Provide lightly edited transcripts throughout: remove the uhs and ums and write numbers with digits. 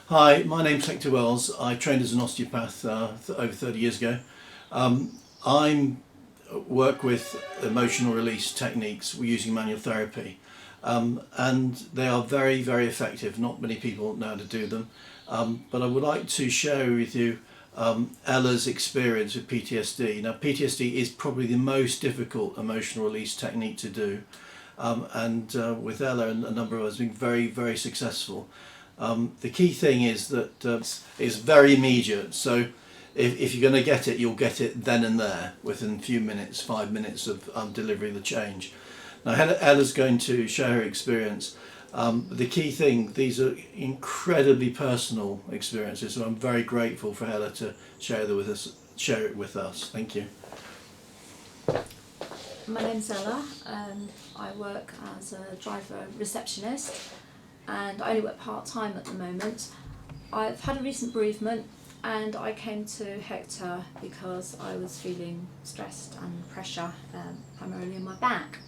Hi, my name's Hector Wells. I trained as an osteopath over 30 years ago. I work with emotional release techniques using manual therapy, and they are very, very effective. Not many people know how to do them, but I would like to share with you Ella's experience with PTSD. Now, PTSD is probably the most difficult emotional release technique to do, and with Ella and a number of us, been very, very successful. The key thing is that it's very immediate. So if you're going to get it, you'll get it then and there within a few minutes, 5 minutes of delivering the change. Now Ella's going to share her experience. The key thing, these are incredibly personal experiences, so I'm very grateful for Ella to share it with us. Thank you. My name's Ella. I work as a driver receptionist, and I only work part-time at the moment. I've had a recent bereavement, and I came to Hector because I was feeling stressed and pressure, primarily in my back.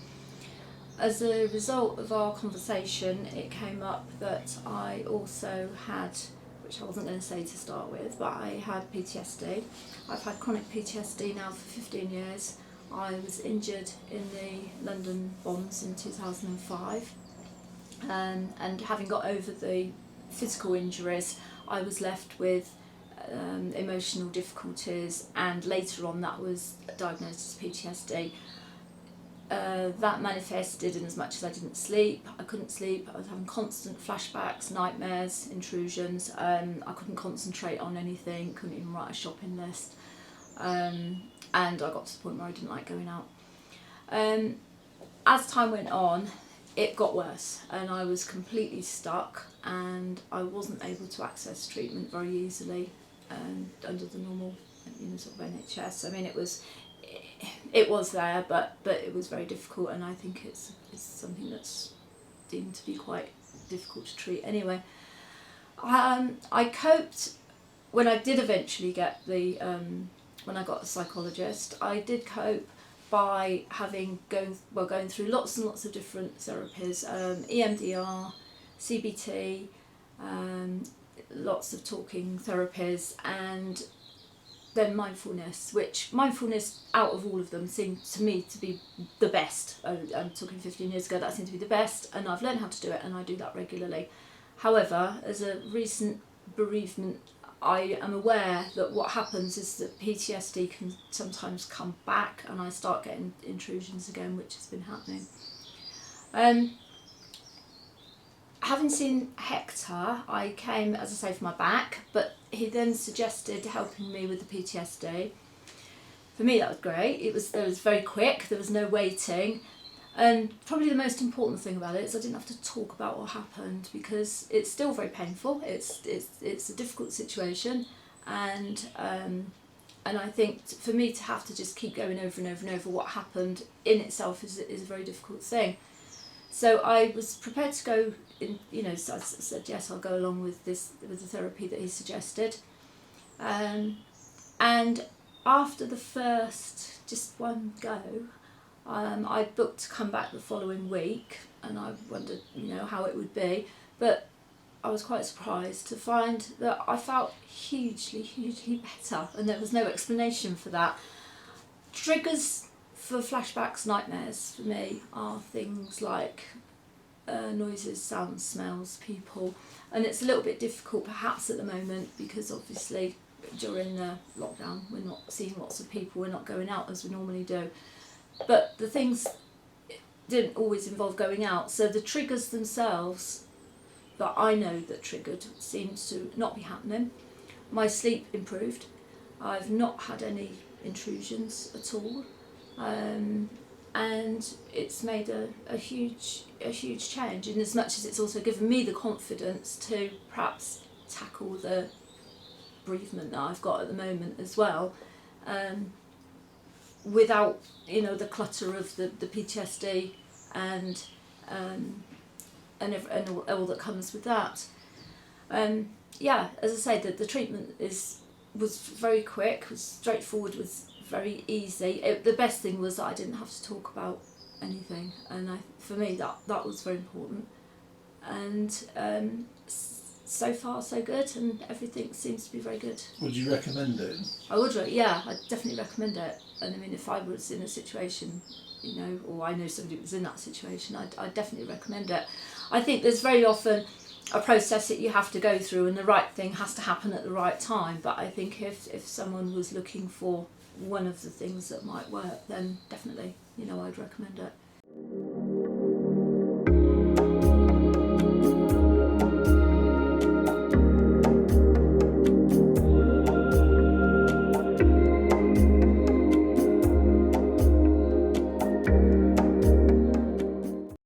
As a result of our conversation, it came up that I also had, which I wasn't going to say to start with, but I had PTSD. I've had chronic PTSD now for 15 years. I was injured in the London bombs in 2005. And having got over the physical injuries, I was left with emotional difficulties, and later on that was diagnosed as PTSD. That manifested in as much as I didn't sleep. I couldn't sleep. I was having constant flashbacks, nightmares, intrusions. I couldn't concentrate on anything, couldn't even write a shopping list. And I got to the point where I didn't like going out. As time went on, it got worse, and I was completely stuck, and I wasn't able to access treatment very easily under the normal, sort of NHS. I mean, it was there, but it was very difficult, and I think it's something that's deemed to be quite difficult to treat anyway. I coped when I did eventually get when I got a psychologist. I did cope by going through lots and lots of different therapies, EMDR, CBT, lots of talking therapies, and then mindfulness, which mindfulness out of all of them seemed to me to be the best. I'm talking 15 years ago, that seemed to be the best, and I've learned how to do it, and I do that regularly. However, as a recent bereavement, I am aware that what happens is that PTSD can sometimes come back, and I start getting intrusions again, which has been happening. Having seen Hector, I came, as I say, for my back, but he then suggested helping me with the PTSD. For me, that was great. It was very quick. There was no waiting. And probably the most important thing about it is I didn't have to talk about what happened, because it's still very painful. It's a difficult situation, and I think for me to have to just keep going over and over and over what happened in itself is a very difficult thing. So I was prepared to go in. So I said yes, I'll go along with the therapy that he suggested. And after the first just one go, I booked to come back the following week, and I wondered, how it would be, but I was quite surprised to find that I felt hugely, hugely better, and there was no explanation for that. Triggers for flashbacks, nightmares for me are things like noises, sounds, smells, people, and it's a little bit difficult perhaps at the moment because obviously during the lockdown we're not seeing lots of people, we're not going out as we normally do. But the things didn't always involve going out, so the triggers themselves that I know that triggered seems to not be happening. My sleep improved. I've not had any intrusions at all, and it's made a huge change. In as much as it's also given me the confidence to perhaps tackle the bereavement that I've got at the moment as well. Without the clutter of the PTSD and all that comes with that. As I say, the treatment was very quick, was straightforward, was very easy. The best thing was that I didn't have to talk about anything, and for me that was very important. And so far so good, and everything seems to be very good. Would you recommend it? I would, yeah, I'd definitely recommend it. And I mean, if I was in a situation, you know, or I know somebody who was in that situation, I'd definitely recommend it. I think there's very often a process that you have to go through, and the right thing has to happen at the right time. But I think if someone was looking for one of the things that might work, then definitely, you know, I'd recommend it.